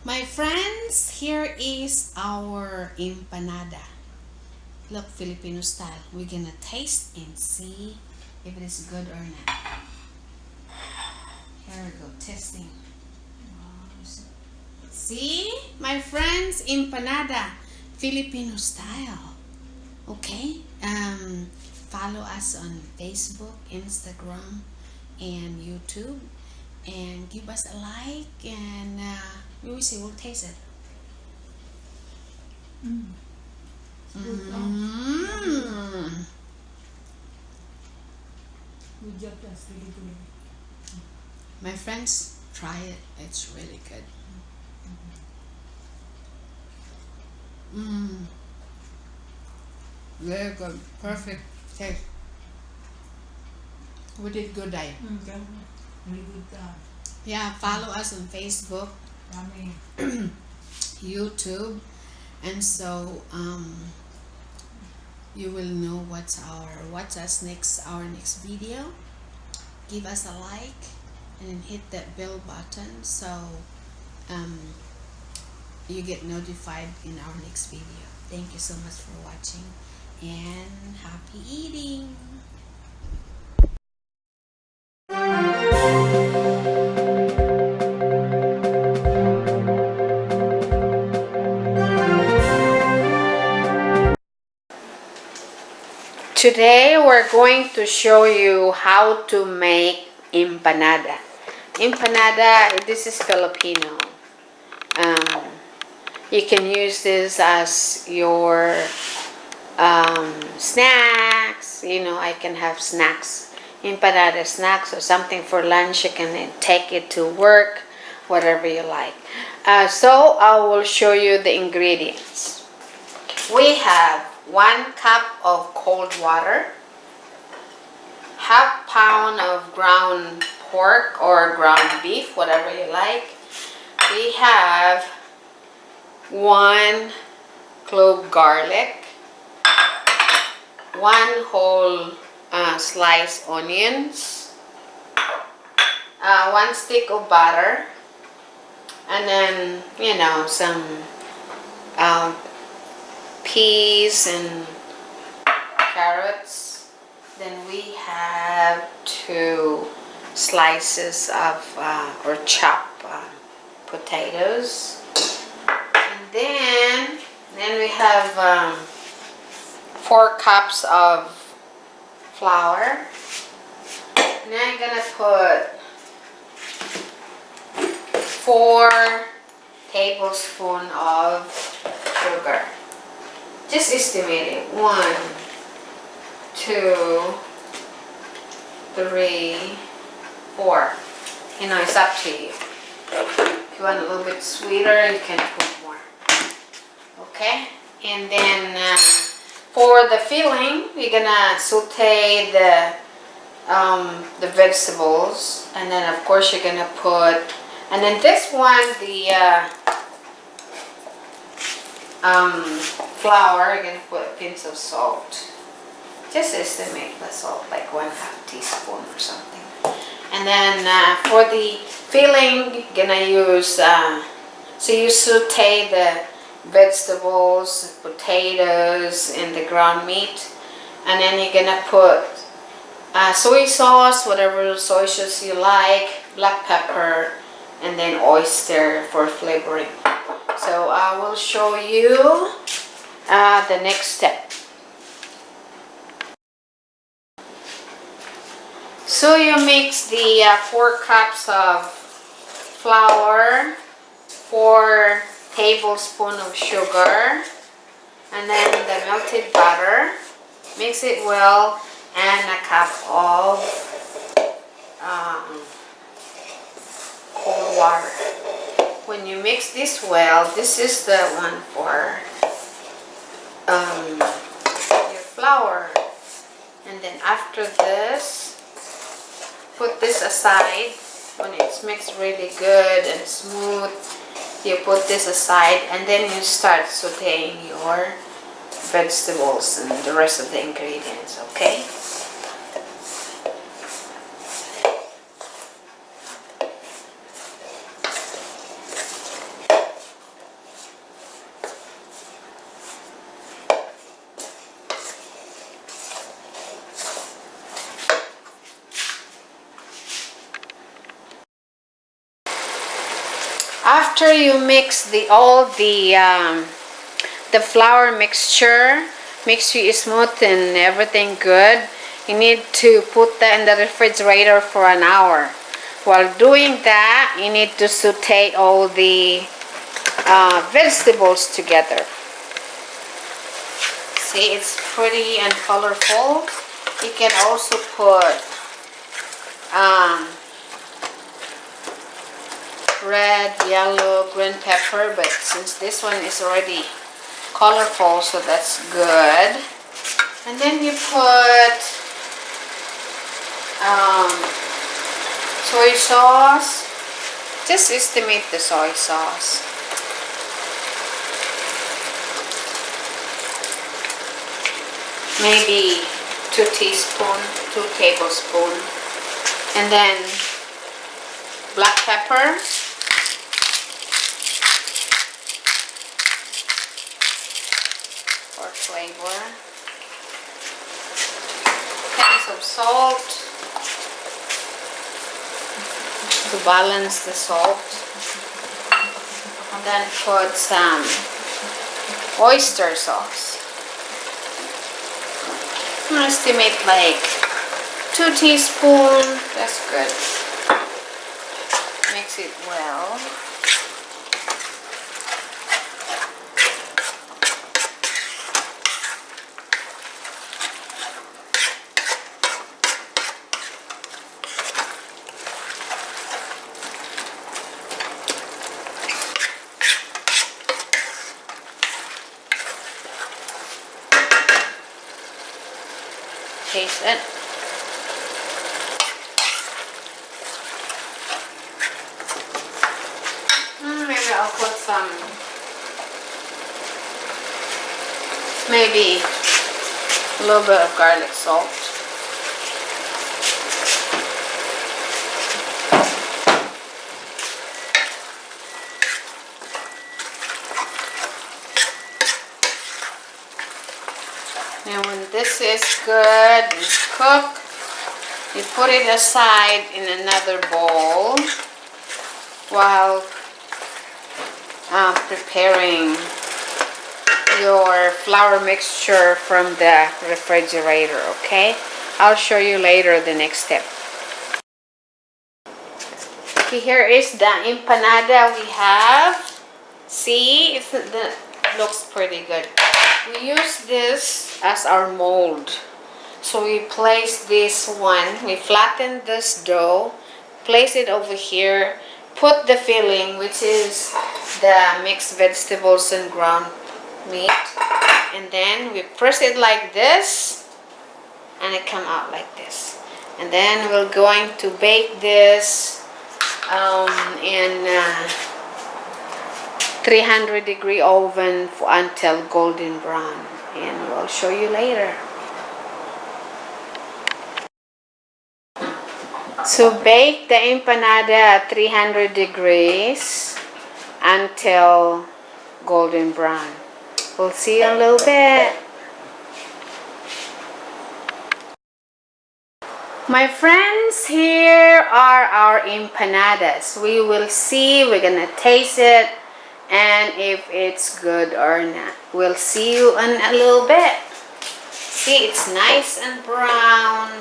My friends, here is our empanada. Look, Filipino style. We're gonna taste and see if it is good or not. Here we go, testing. See, my friends, empanada, Filipino style. Okay, follow us on Facebook, Instagram, and YouTube, and give us a like, and we will see, we'll taste it. My friends, try it. It's really good. Very good. Perfect taste. We did good, I. Very good. Yeah, follow us on Facebook, Yummy. YouTube, and so you will know what's our next video. Give us a like and then hit that bell button so you get notified in our next video. Thank you so much for watching and happy eating. Today we're going to show you how to make empanada. Empanada, this is Filipino. You can use this as your snacks. You know, I can have snacks, empanada snacks or something for lunch. You can take it to work, whatever you like. So I will show you the ingredients. We have 1 cup of cold water, half pound of ground pork or ground beef, whatever you like. We have 1 clove garlic, 1 whole sliced onions, 1 stick of butter, and then, you know, some peas and carrots. Then we have 2 slices of or chopped potatoes, and then we have 4 cups of flour. And then I'm gonna put 4 tablespoons of sugar. Just estimate it. 1, 2, 3, 4. You know, it's up to you. If you want a little bit sweeter, you can put more. Okay? And then for the filling, we're gonna saute the vegetables, and then of course you're gonna put, and then this one, the flour, you're gonna put a pinch of salt. Just estimate the salt, like 1/2 teaspoon or something. And then for the filling, you're gonna use, so you saute the vegetables, potatoes, and the ground meat, and then you're gonna put soy sauce, whatever soy sauce you like, black pepper, and then oyster for flavoring. So I will show you the next step. So you mix the 4 cups of flour, 4 tablespoons of sugar, and then the melted butter. Mix it well, and a cup of cold water. When you mix this well, this is the one for your flour. And then after this, put this aside. When it's mixed really good and smooth, you put this aside, and then you start sauteing your vegetables and the rest of the ingredients, okay? after you mix all the flour mixture, makes you smooth and everything good, you need to put that in the refrigerator for an hour. While doing that, you need to saute all the vegetables together. See, it's pretty and colorful. You can also put red, yellow, green pepper, but since this one is already colorful, so that's good. And then you put soy sauce. Just estimate the soy sauce. Maybe 2 tablespoons. And then black pepper. For flavor. Pinch of salt to balance the salt. And then put some oyster sauce. Estimate like 2 teaspoons. That's good. Mix it well. Taste it. Maybe I'll put some, maybe a little bit of garlic salt. And when this is good and cooked, you put it aside in another bowl while preparing your flour mixture from the refrigerator, okay? I'll show you later the next step. Okay, here is the empanada we have. See, it looks pretty good. We use this as our mold. So we place this one, we flatten this dough, place it over here, put the filling, which is the mixed vegetables and ground meat, and then we press it like this, and it come out like this. And then we're going to bake this in 300-degree oven until golden brown, and we'll show you later. So bake the empanada at 300 degrees until golden brown. We'll see you in a little bit. My friends, here are our empanadas. We will see, we're gonna taste it, and if it's good or not. We'll see you in a little bit. See, it's nice and brown.